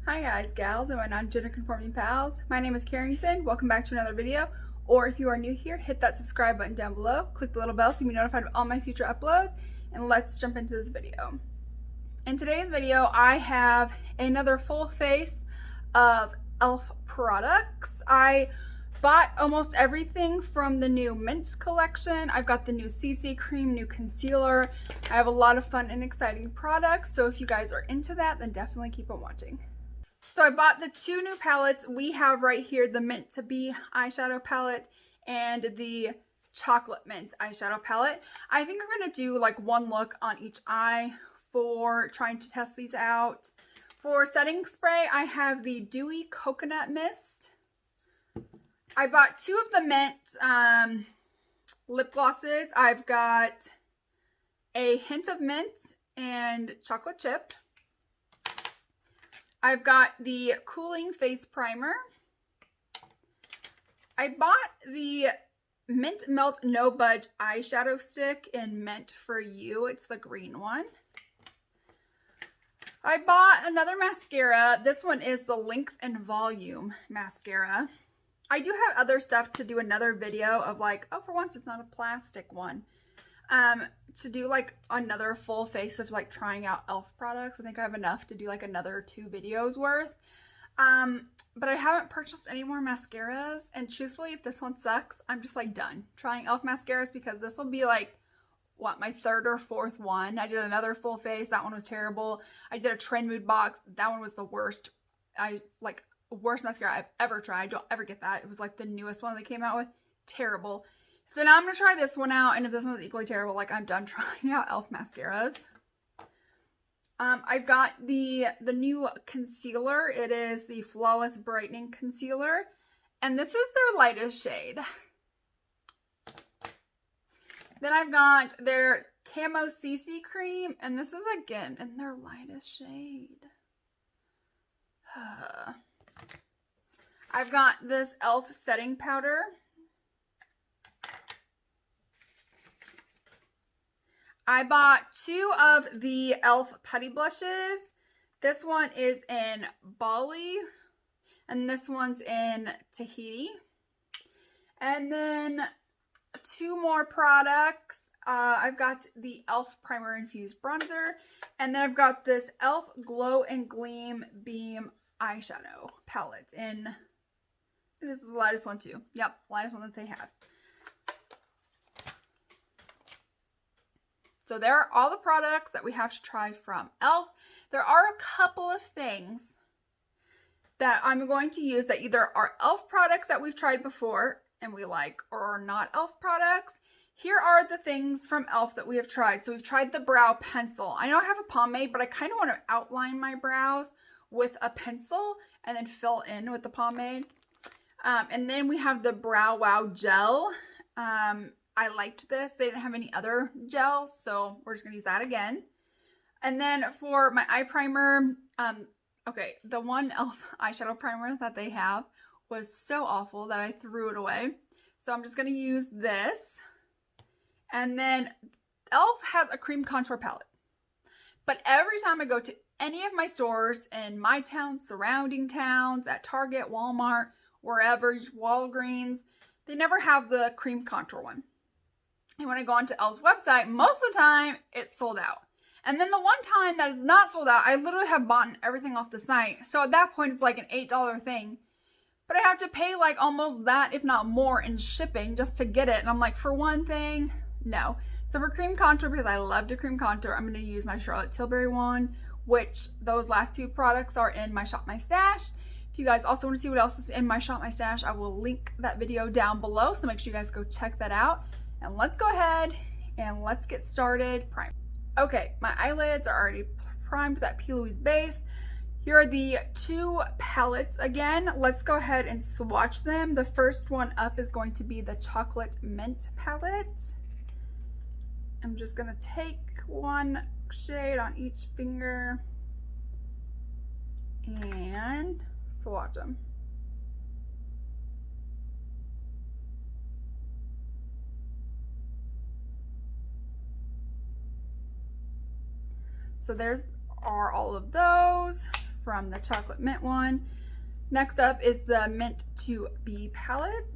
Hi guys, gals, and my non-gender conforming pals. My name is Carrington. Welcome back to another video. Or if you are new here, hit that subscribe button down below. Click the little bell so you can be notified of all my future uploads. And let's jump into this video. In today's video, I have another full face of e.l.f. products. I bought almost everything from the new Mint collection. I've got the new CC Cream, new concealer. I have a lot of fun and exciting products. So if you guys are into that, then definitely keep on watching. So I bought the two new palettes we have right here, the Mint to Be eyeshadow palette and the Chocolate Mint eyeshadow palette. I think I'm going to do like one look on each eye for trying to test these out. For setting spray, I have the Dewy Coconut Mist. I bought two of the Mint lip glosses. I've got a hint of mint and chocolate chip. I've got the Cooling Face Primer. I bought the Mint Melt No Budge eyeshadow stick in Mint For You. It's the green one. I bought another mascara. This one is the Length and Volume mascara. I do have other stuff to do another video of like, oh, for once it's not a plastic one. To do like another full face of like trying out e.l.f. products. I think I have enough to do like another 2 videos worth. But I haven't purchased any more mascaras, and truthfully, if this one sucks, I'm just like done trying e.l.f. mascaras, because this will be like, what, my 3rd or 4th one. I did another full face. That one was terrible. I did a Trend Mood box. That one was the worst. Worst mascara I've ever tried. Don't ever get that. It was like the newest one they came out with. Terrible. So now I'm going to try this one out, and if this one's equally terrible, like, I'm done trying out e.l.f. mascaras. I've got the new concealer. It is the Flawless Brightening Concealer, and this is their lightest shade. Then I've got their Camo Cc Cream, and this is again in their lightest shade. I've got this e.l.f. setting powder. I bought 2 of the e.l.f. putty blushes. This one is in Bali, and this one's in Tahiti. And then 2 more products. I've got the e.l.f. Primer Infused Bronzer, and then I've got this e.l.f. Glow and Gleam Beam Eyeshadow Palette in, this is the lightest one too. Yep, lightest one that they have. So there are all the products that we have to try from e.l.f. There are a couple of things that I'm going to use that either are e.l.f. products that we've tried before and we like, or are not e.l.f. products. Here are the things from e.l.f. that we have tried. So we've tried the brow pencil. I know I have a pomade, but I kind of want to outline my brows with a pencil and then fill in with the pomade. And then we have the Brow Wow Gel. I liked this. They didn't have any other gels, so we're just going to use that again. And then for my eye primer, okay, the one e.l.f. eyeshadow primer that they have was so awful that I threw it away. So I'm just going to use this. And then e.l.f. has a cream contour palette. But every time I go to any of my stores in my town, surrounding towns, at Target, Walmart, wherever, Walgreens, they never have the cream contour one. And when I go onto e.l.f.'s website, most of the time it's sold out. And then the one time that is not sold out, I literally have bought everything off the site. So at that point, it's like an $8 thing. But I have to pay like almost that, if not more, in shipping just to get it. And I'm like, for one thing, no. So for cream contour, because I love to cream contour, I'm going to use my Charlotte Tilbury one, which those last 2 products are in my Shop My Stash. If you guys also want to see what else is in my Shop My Stash, I will link that video down below. So make sure you guys go check that out. And let's go ahead and let's get started. Prime. Okay, my eyelids are already primed with that P. Louise base. Here are the 2 palettes again. Let's go ahead and swatch them. The first one up is going to be the Chocolate Mint palette. I'm just going to take one shade on each finger and swatch them. So there's are all of those from the chocolate mint one. Next up is the Mint to Be palette.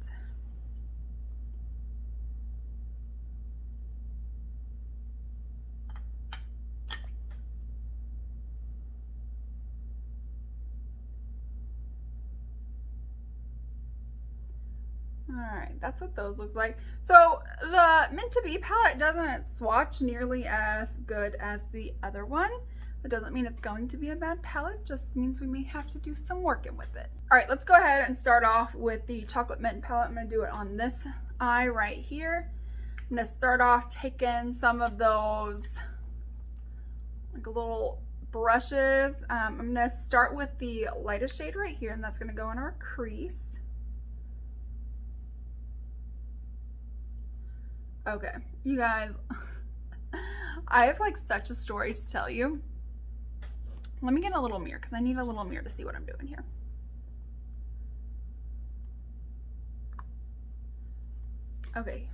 Alright, that's what those looks like. So the Mint to Be palette doesn't swatch nearly as good as the other one. That doesn't mean it's going to be a bad palette, just means we may have to do some working with it. Alright, let's go ahead and start off with the chocolate mint palette. I'm going to do it on this eye right here. I'm going to start off taking some of those like little brushes. I'm going to start with the lightest shade right here, and that's going to go in our crease. Okay, you guys, I have like such a story to tell you. Let me get a little mirror because I need a little mirror to see what I'm doing here. Okay.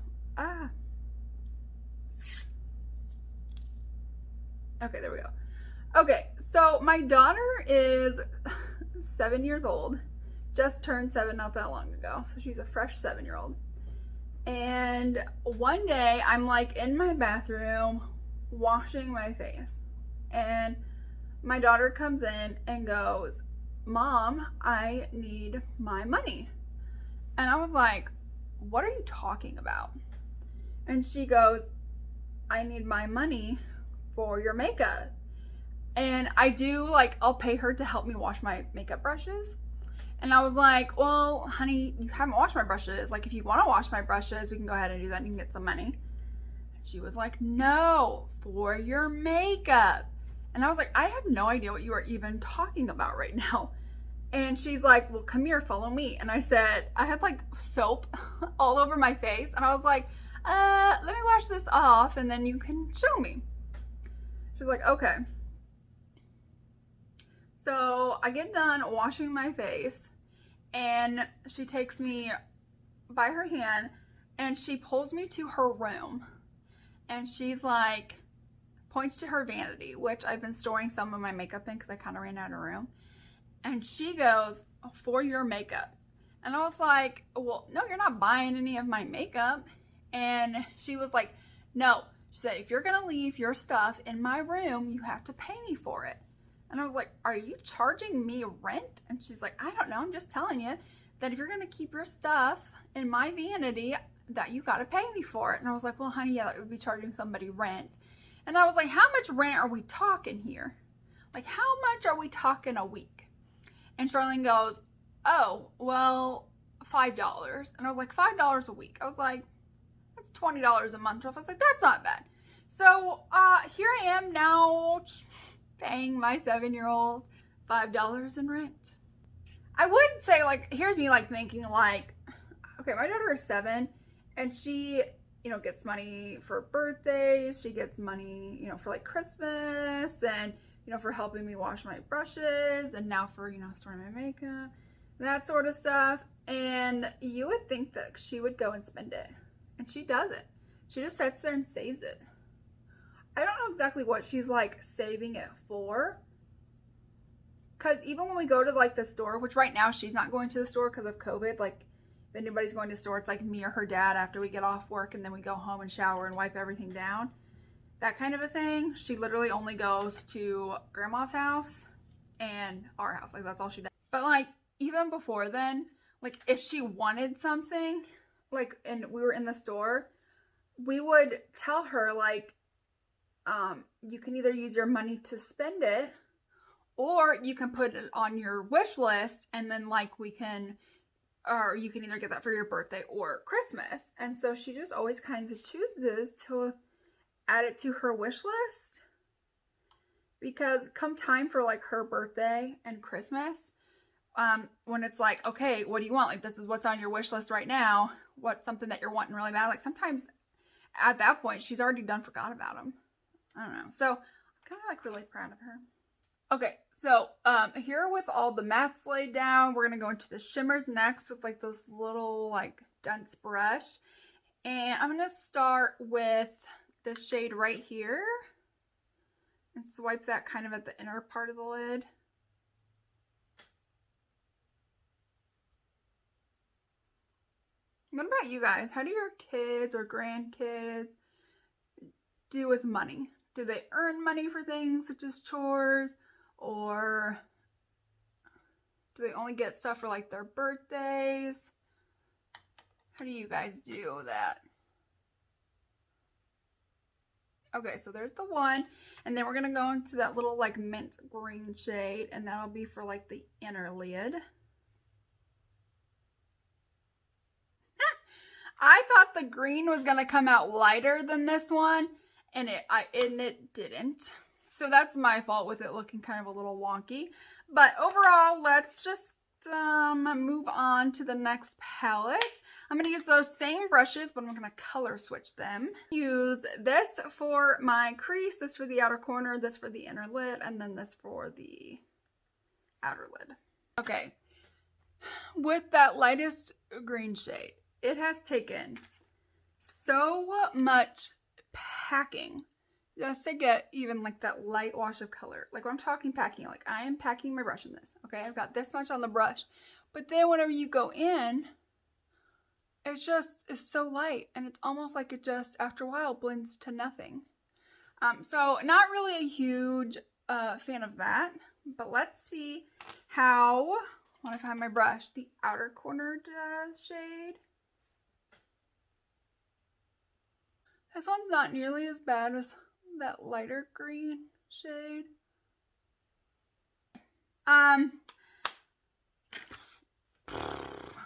Okay, there we go. Okay, so my daughter is 7 years old. Just turned 7 not that long ago. So she's a fresh 7-year-old. And one day I'm like in my bathroom washing my face. And my daughter comes in and goes, "Mom, I need my money." And I was like, "What are you talking about?" And she goes, "I need my money for your makeup." And I do, like, I'll pay her to help me wash my makeup brushes. And I was like, "Well, honey, you haven't washed my brushes. Like, if you want to wash my brushes, we can go ahead and do that and you can get some money." And she was like, "No, for your makeup." And I was like, "I have no idea what you are even talking about right now." And she's like, "Well, come here, follow me." And I said, I had like soap all over my face. And I was like, let me wash this off and then you can show me." She's like, "Okay." So I get done washing my face and she takes me by her hand and she pulls me to her room. And she's like, points to her vanity, which I've been storing some of my makeup in because I kind of ran out of room. And she goes, "For your makeup." And I was like, "Well, no, you're not buying any of my makeup." And she was like, "No." She said, "If you're going to leave your stuff in my room, you have to pay me for it." And I was like, "Are you charging me rent?" And she's like, "I don't know. I'm just telling you that if you're going to keep your stuff in my vanity, that you got to pay me for it." And I was like, "Well, honey, yeah, that would be charging somebody rent." And I was like, "How much rent are we talking here? Like, how much are we talking a week?" And Charlene goes, "Oh, well, $5. And I was like, $5 a week. I was like, that's $20 a month. I was like, that's not bad. So here I am now paying my 7-year-old $5 in rent. I would say, like, here's me like thinking like, okay, my daughter is 7 and she, you know, gets money for birthdays. She gets money, you know, for like Christmas and, you know, for helping me wash my brushes and now for, you know, storing my makeup, that sort of stuff. And you would think that she would go and spend it. And she doesn't. She just sits there and saves it. I don't know exactly what she's like saving it for. Because even when we go to like the store, which right now she's not going to the store because of COVID. Like if anybody's going to the store, it's like me or her dad after we get off work and then we go home and shower and wipe everything down. That kind of a thing. She literally only goes to grandma's house and our house. Like that's all she does. But like even before then, like if she wanted something, like and we were in the store, we would tell her like, you can either use your money to spend it or you can put it on your wish list and then like we can, or you can either get that for your birthday or Christmas. And so she just always kind of chooses to add it to her wish list, because come time for like her birthday and Christmas, when it's like, okay, what do you want? Like this is what's on your wish list right now. What's something that you're wanting really bad? Like sometimes at that point she's already forgot about them. I don't know. So I'm kind of like really proud of her. Okay, so here with all the mattes laid down, we're going to go into the shimmers next with like this little like dense brush. And I'm going to start with this shade right here and swipe that kind of at the inner part of the lid. What about you guys? How do your kids or grandkids do with money? Do they earn money for things such as chores, or do they only get stuff for like their birthdays? How do you guys do that? Okay, so there's the one, and then we're gonna go into that little like mint green shade, and that'll be for like the inner lid. I thought the green was gonna come out lighter than this one, and it didn't. So that's my fault with it looking kind of a little wonky. But overall, let's just move on to the next palette. I'm going to use those same brushes, but I'm going to color switch them. Use this for my crease, this for the outer corner, this for the inner lid, and then this for the outer lid. Okay, with that lightest green shade, it has taken so much packing just to get even like that light wash of color. Like when I'm talking packing, like I am packing my brush in this. Okay, I've got this much on the brush, but then whenever you go in, it's so light, and it's almost like it just after a while blends to nothing. So not really a huge fan of that, but let's see how, when I find my brush, the outer corner does shade. This one's not nearly as bad as that lighter green shade.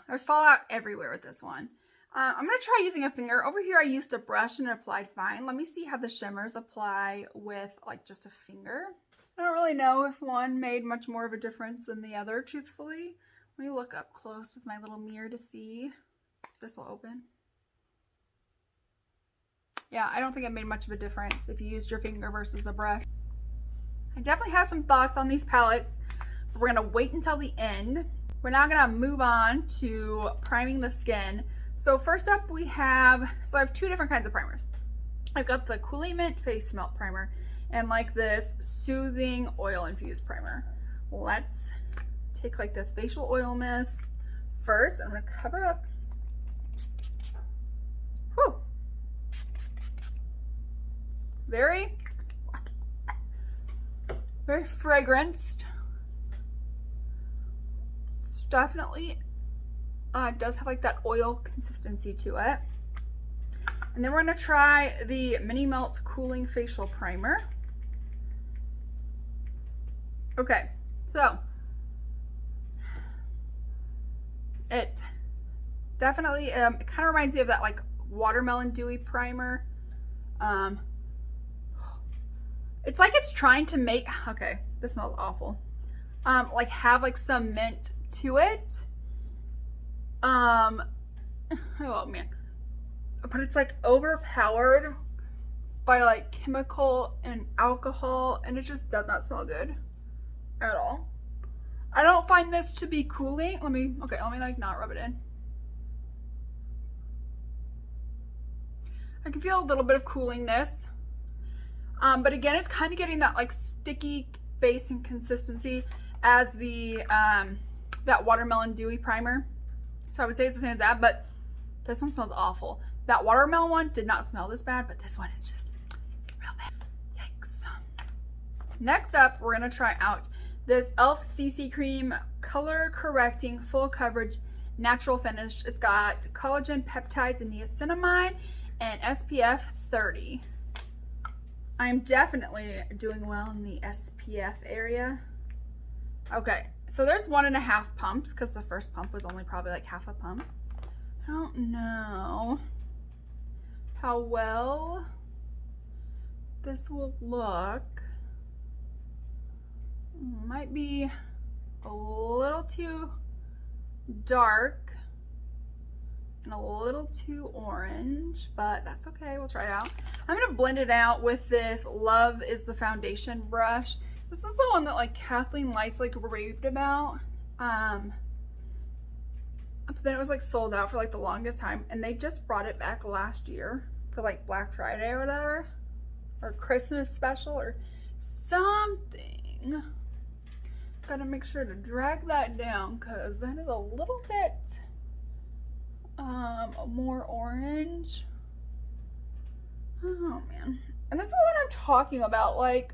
There's fallout everywhere with this one. I'm going to try using a finger. Over here I used a brush and it applied fine. Let me see how the shimmers apply with like just a finger. I don't really know if one made much more of a difference than the other, truthfully. Let me look up close with my little mirror to see if this will open. Yeah, I don't think it made much of a difference if you used your finger versus a brush. I definitely have some thoughts on these palettes, but we're going to wait until the end. We're now going to move on to priming the skin. So first up I have two different kinds of primers. I've got the Cooling Mint Face Melt Primer and like this Soothing Oil Infused Primer. Let's take like this facial oil mist first. I'm going to cover up. Whew. Very fragranced. It's definitely does have like that oil consistency to it. And then we're going to try the Mini Melt Cooling Facial Primer. Okay, so it definitely it kind of reminds me of that like watermelon dewy primer. It's like it's trying to make, okay, this smells awful. Like have like some mint to it. Oh man. But it's like overpowered by like chemical and alcohol, and it just does not smell good at all. I don't find this to be cooling. Let me like not rub it in. I can feel a little bit of coolingness. But again, it's kind of getting that like sticky base and consistency as the that watermelon dewy primer. So I would say it's the same as that, but this one smells awful. That watermelon one did not smell this bad, but this one is just real bad. Yikes. Next up, we're gonna try out this e.l.f. CC Cream Color Correcting Full Coverage Natural Finish. It's got collagen, peptides, and niacinamide, and SPF 30. I'm definitely doing well in the SPF area. Okay, so there's 1.5 pumps because the first pump was only probably like half a pump. I don't know how well this will look. Might be a little too dark and a little too orange, but that's okay, we'll try it out. I'm gonna blend it out with this Love is the Foundation brush. This is the one that like Kathleen Lights like raved about. But then it was like sold out for like the longest time, and they just brought it back last year for like Black Friday or whatever, or Christmas special or something. Gotta make sure to drag that down because that is a little bit more orange. Oh man. And this is what I'm talking about, like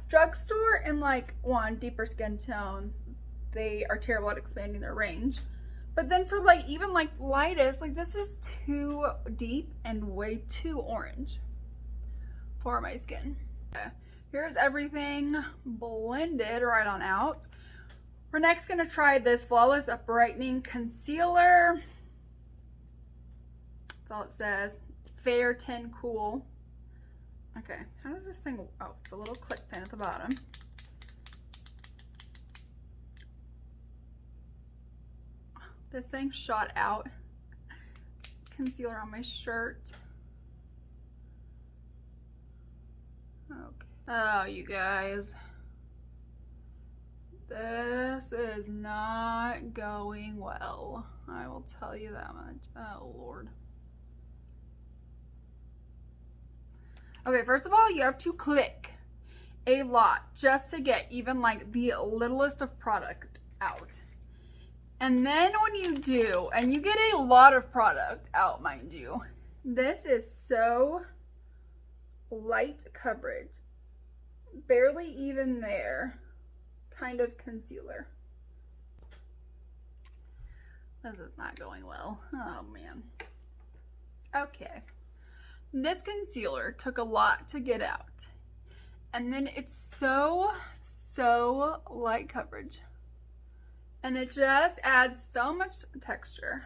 drugstore and like deeper skin tones, they are terrible at expanding their range. But then for like even like lightest, like this is too deep and way too orange for my skin. Okay. Here's everything blended right on out. We're next gonna try this Flawless Brightening Concealer. That's all it says. Fair 10 Cool. Okay, how does this thing, oh, it's a little click pin at the bottom. This thing shot out. Concealer on my shirt. Okay. Oh, you guys. This is not going well. I will tell you that much. Oh, Lord. Okay, first of all, you have to click a lot just to get even like the littlest of product out. And then when you do, and you get a lot of product out, mind you, this is so light coverage, barely even there, kind of concealer. This is not going well. Oh man. Okay. This concealer took a lot to get out. And then it's so light coverage. And it just adds so much texture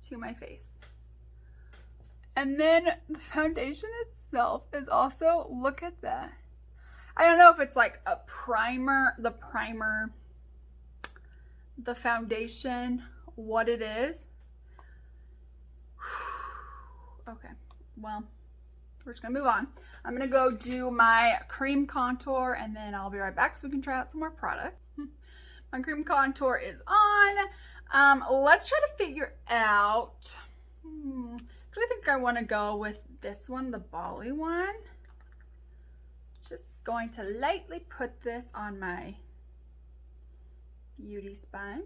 to my face. And then the foundation itself is also, look at that. I don't know if it's like a primer, the foundation, what it is. Okay. Well, we're just gonna move on. I'm gonna go do my cream contour and then I'll be right back so we can try out some more product. My cream contour is on. Let's try to figure out, I think I wanna go with this one, the Bali one. Just going to lightly put this on my beauty sponge.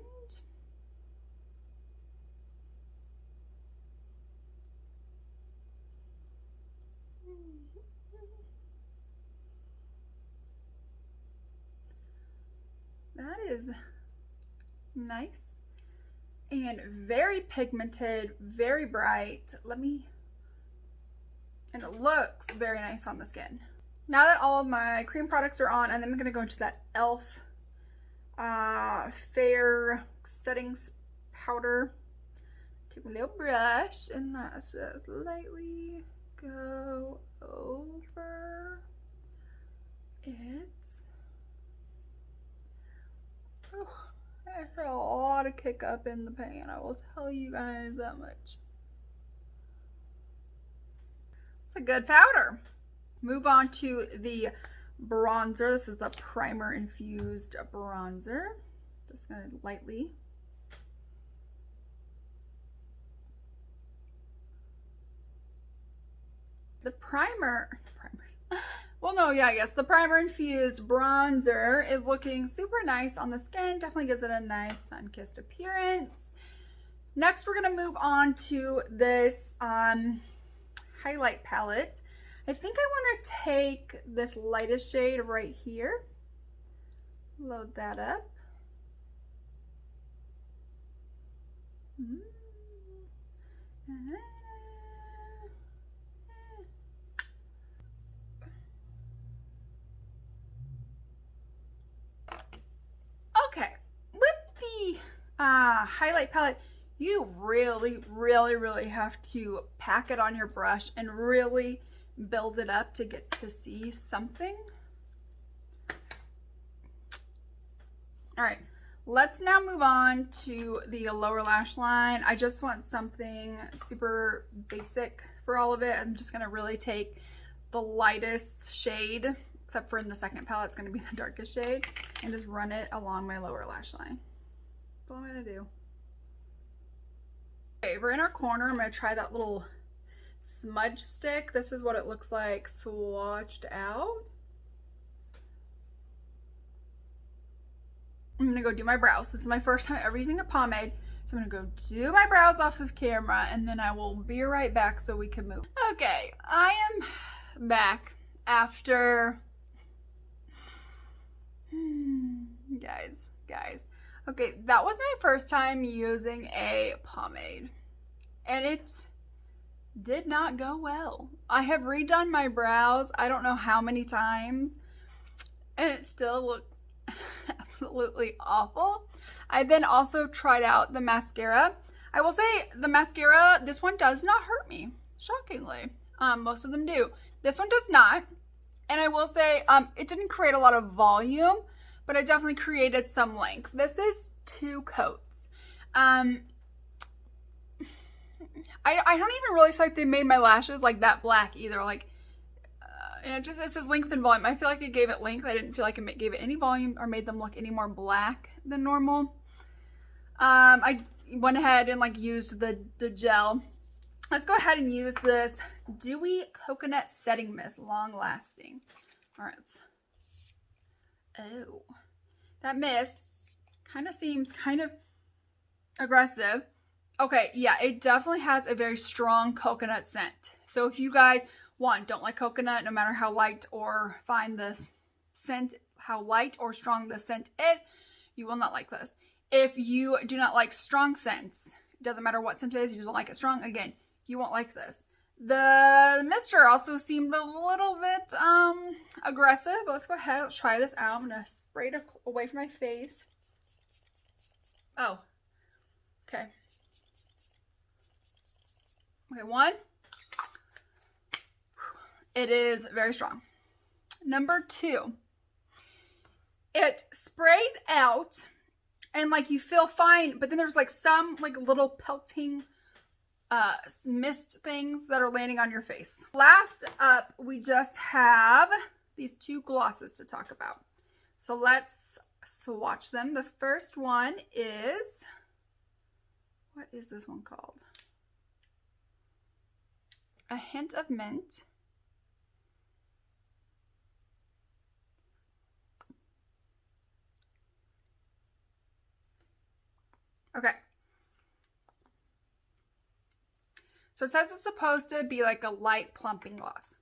That is nice and very pigmented, very bright. And it looks very nice on the skin. Now that all of my cream products are on, and then I'm gonna go into that e.l.f. Fair Setting Powder. Take a little brush and let's just lightly go over it. Oh, there's a lot of kick up in the pan, I will tell you guys that much. It's a good powder. Move on to the bronzer. This is the primer infused bronzer. Just gonna lightly. The primer. Well, no, yeah, I guess the primer infused bronzer is looking super nice on the skin. Definitely gives it a nice sun-kissed appearance. Next, we're gonna move on to this highlight palette. I think I want to take this lightest shade right here. Load that up. Okay, with the highlight palette, you really have to pack it on your brush and really build it up to get to see something. All right, let's now move on to the lower lash line. I just want something super basic for all of it. I'm just gonna really take the lightest shade, except for in the second palette, it's gonna be the darkest shade, and just run it along my lower lash line. That's all I'm gonna do. Okay, for inner corner, I'm gonna try that little smudge stick. This is what it looks like swatched out. I'm gonna go do my brows. This is my first time ever using a pomade, So I'm gonna go do my brows off of camera and then I will be right back so we can move. Okay, I am back after, guys. Okay, that was my first time using a pomade and it did not go well. I have redone my brows I don't know how many times and it still looks absolutely awful. I then also tried out the mascara. I will say the mascara, this one does not hurt me, shockingly. Most of them do. This one does not. And I will say it didn't create a lot of volume, but it definitely created some length. This is 2 coats. I don't even really feel like they made my lashes like that black either. Like, and it says length and volume. I feel like it gave it length. I didn't feel like it gave it any volume or made them look any more black than normal. I went ahead and like used the gel. Let's go ahead and use this Dewy Coconut Setting Mist, long lasting. All right. Oh, that mist kind of seems kind of aggressive. Okay, yeah, it definitely has a very strong coconut scent. So if you guys, don't like coconut, no matter how light or fine the scent, how light or strong the scent is, you will not like this. If you do not like strong scents, it doesn't matter what scent it is, you just don't like it strong, again, you won't like this. The mister also seemed a little bit aggressive, but let's go ahead, let's try this out. I'm gonna spray it away from my face. Oh, okay. Okay, 1. It is very strong. Number 2, it sprays out and like you feel fine, but then there's like some like little pelting mist things that are landing on your face. Last up, we just have these 2 glosses to talk about. So let's swatch them. The first one is, what is this one called? A Hint of Mint. Okay. So it says it's supposed to be like a light plumping gloss.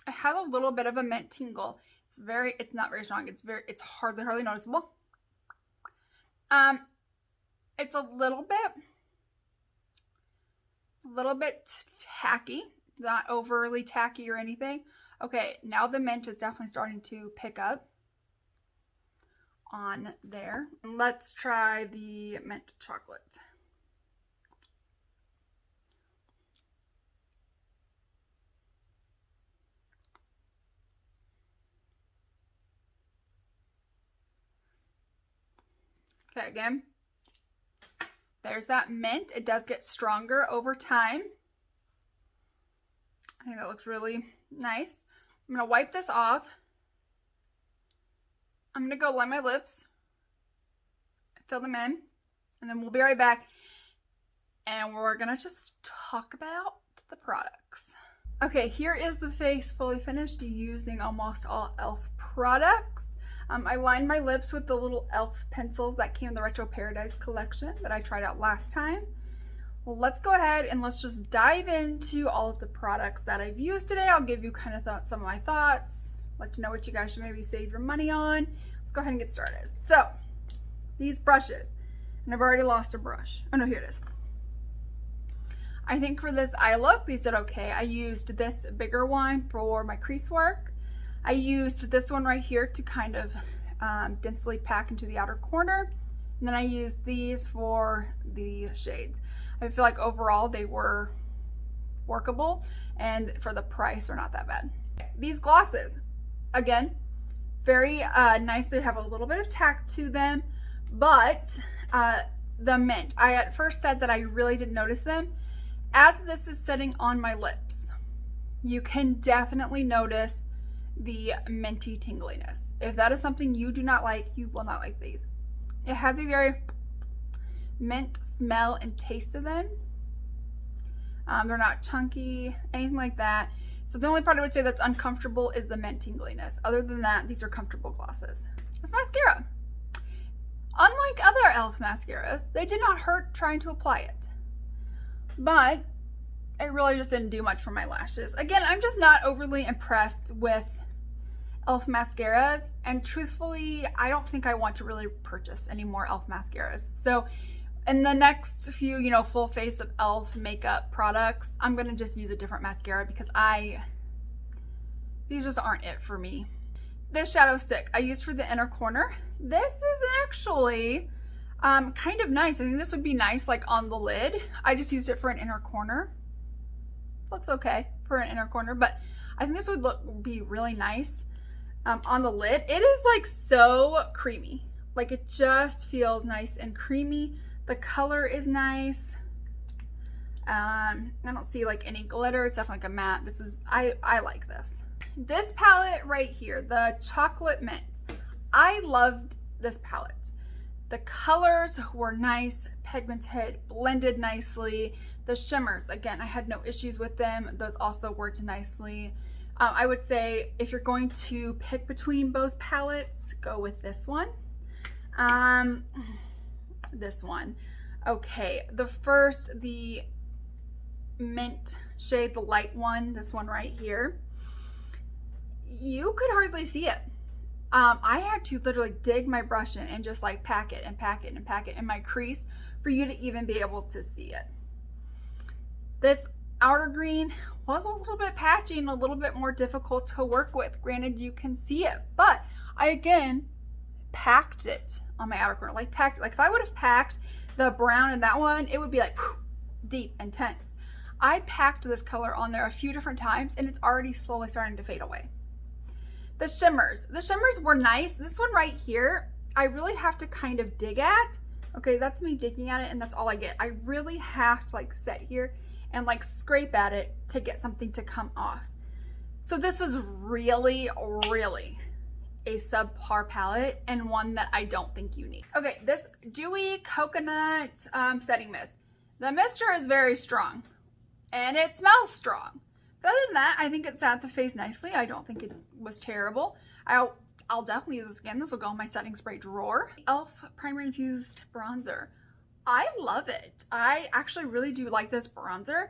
It has a little bit of a mint tingle. It's not very strong. It's hardly noticeable. It's a little bit tacky, not overly tacky or anything. Okay, now the mint is definitely starting to pick up on there. Let's try the mint chocolate. Okay, again, there's that mint. It does get stronger over time. I think that looks really nice. I'm gonna wipe this off. I'm gonna go line my lips, fill them in, and then we'll be right back. And we're gonna just talk about the products. Okay, here is the face fully finished using almost all e.l.f. products. I lined my lips with the little e.l.f. pencils that came in the Retro Paradise collection that I tried out last time. Well, let's go ahead and let's just dive into all of the products that I've used today. I'll give you kind of some of my thoughts, let you know what you guys should maybe save your money on. Let's go ahead and get started. So, these brushes, and I've already lost a brush. Oh no, here it is. I think for this eye look, these did okay. I used this bigger one for my crease work. I used this one right here to kind of densely pack into the outer corner. And then I used these for the shades. I feel like overall they were workable, and for the price they're not that bad. These glosses, again, very nice. They have a little bit of tack to them, but the mint, I at first said that I really didn't notice them. As this is sitting on my lips, you can definitely notice the minty tingliness. If that is something you do not like, you will not like these. It has a very mint smell and taste to them. They're not chunky, anything like that. So the only part I would say that's uncomfortable is the mint tingliness. Other than that, these are comfortable glosses. That's mascara. Unlike other e.l.f. mascaras, they did not hurt trying to apply it. But it really just didn't do much for my lashes. Again, I'm just not overly impressed with e.l.f. mascaras, and truthfully, I don't think I want to really purchase any more e.l.f. mascaras. So in the next few, you know, full face of e.l.f. makeup products, I'm gonna just use a different mascara because these just aren't it for me. This shadow stick I used for the inner corner. This is actually kind of nice. I think this would be nice like on the lid. I just used it for an inner corner. Looks okay for an inner corner, but I think this would be really nice on the lid. It is like so creamy. Like it just feels nice and creamy. The color is nice. I don't see like any glitter. It's definitely like a matte. This is, I like this. This palette right here, the chocolate mint. I loved this palette. The colors were nice, pigmented, blended nicely. The shimmers, again, I had no issues with them. Those also worked nicely. I would say if you're going to pick between both palettes, go with this one. This one. Okay, the mint shade, the light one, this one right here. You could hardly see it. I had to literally dig my brush in and just like pack it and pack it and pack it in my crease for you to even be able to see it. This outer green was a little bit patchy and a little bit more difficult to work with. Granted, you can see it, but I again packed it on my outer corner. Like if I would have packed the brown in that one, it would be like whew, deep, intense. I packed this color on there a few different times and it's already slowly starting to fade away. The shimmers were nice. This one right here, I really have to kind of dig at. Okay, that's me digging at it and that's all I get. I really have to like sit here and like scrape at it to get something to come off. So this was really, really a subpar palette and one that I don't think you need. Okay, this Dewy Coconut Setting Mist. The mixture is very strong and it smells strong. But other than that, I think it sat the face nicely. I don't think it was terrible. I'll definitely use this again. This will go in my setting spray drawer. e.l.f. Primer Infused Bronzer. I love it. I actually really do like this bronzer.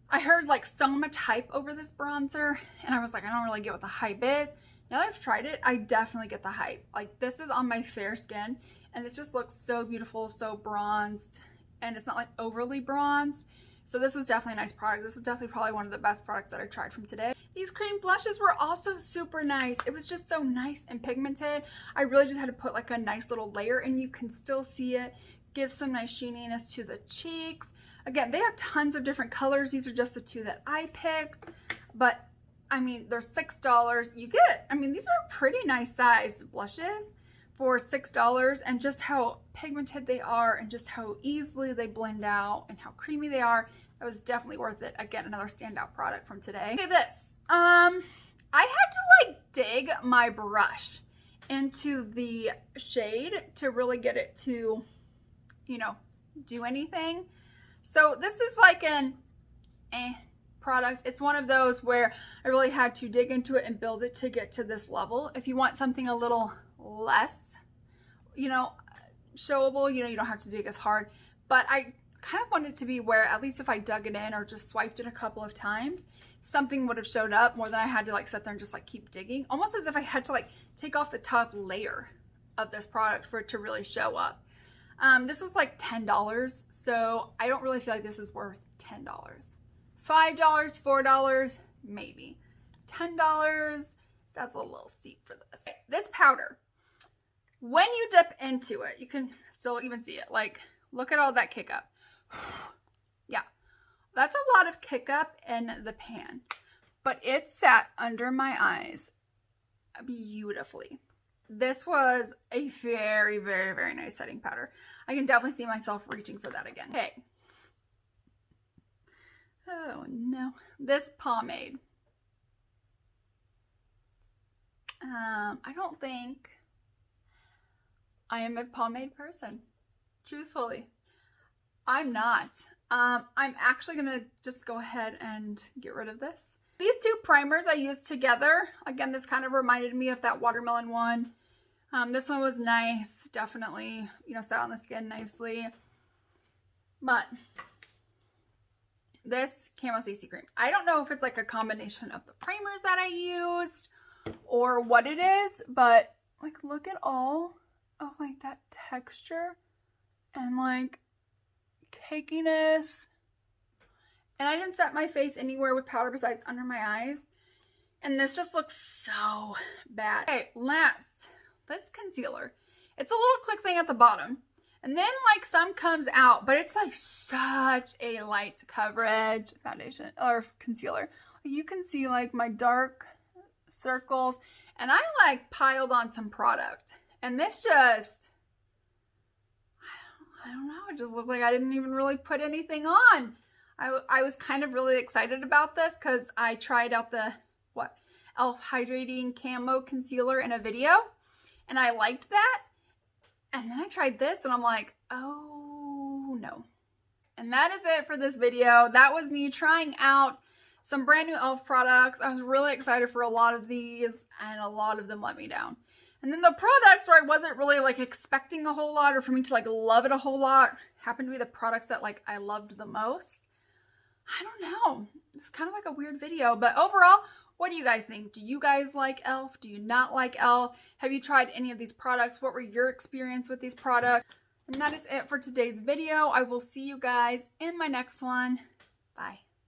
I heard like so much hype over this bronzer and I was like, I don't really get what the hype is. Now that I've tried it, I definitely get the hype. Like this is on my fair skin and it just looks so beautiful, so bronzed, and it's not like overly bronzed. So this was definitely a nice product. This is definitely probably one of the best products that I tried from today. These cream blushes were also super nice. It was just so nice and pigmented. I really just had to put like a nice little layer and you can still see it. Gives some nice sheeniness to the cheeks. Again, they have tons of different colors. These are just the two that I picked. But I mean, they're $6. You get, I mean, these are pretty nice sized blushes for $6, and just how pigmented they are and just how easily they blend out and how creamy they are. That was definitely worth it. Again, another standout product from today. Okay, this. I had to like dig my brush into the shade to really get it to, you know, do anything. So this is like an product. It's one of those where I really had to dig into it and build it to get to this level. If you want something a little less, you know, showable, you know, you don't have to dig as hard, but I kind of wanted it to be where at least if I dug it in or just swiped it a couple of times, something would have showed up more than I had to like sit there and just like keep digging, almost as if I had to like take off the top layer of this product for it to really show up. This was like $10, so I don't really feel like this is worth $10. $5, $4, maybe. $10, that's a little steep for this. Okay, this powder, when you dip into it, you can still even see it. Like, look at all that kick up. Yeah, that's a lot of kick up in the pan, but it sat under my eyes beautifully. This was a very, very, very nice setting powder. I can definitely see myself reaching for that again. Okay. Oh no. This pomade. I don't think I am a pomade person. Truthfully, I'm not. I'm actually gonna just go ahead and get rid of this. These two primers I used together. Again, this kind of reminded me of that watermelon one. This one was nice. Definitely, you know, sat on the skin nicely. But this Camo Cc Cream, I don't know if it's like a combination of the primers that I used or what it is, but like look at all of like that texture and like cakiness. And I didn't set my face anywhere with powder besides under my eyes. And this just looks so bad. Okay, last, this concealer. It's a little click thing at the bottom. And then like some comes out, but it's like such a light coverage foundation or concealer. You can see like my dark circles, and I like piled on some product. And this just, I don't know, it just looked like I didn't even really put anything on. I was kind of really excited about this because I tried out the, e.l.f. Hydrating Camo Concealer in a video, and I liked that. And then I tried this, and I'm like, oh no. And that is it for this video. That was me trying out some brand new e.l.f. products. I was really excited for a lot of these, and a lot of them let me down. And then the products where I wasn't really like expecting a whole lot or for me to like love it a whole lot happened to be the products that like I loved the most. I don't know. It's kind of like a weird video, but overall, what do you guys think? Do you guys like e.l.f.? Do you not like e.l.f.? Have you tried any of these products? What were your experience with these products? And that is it for today's video. I will see you guys in my next one. Bye.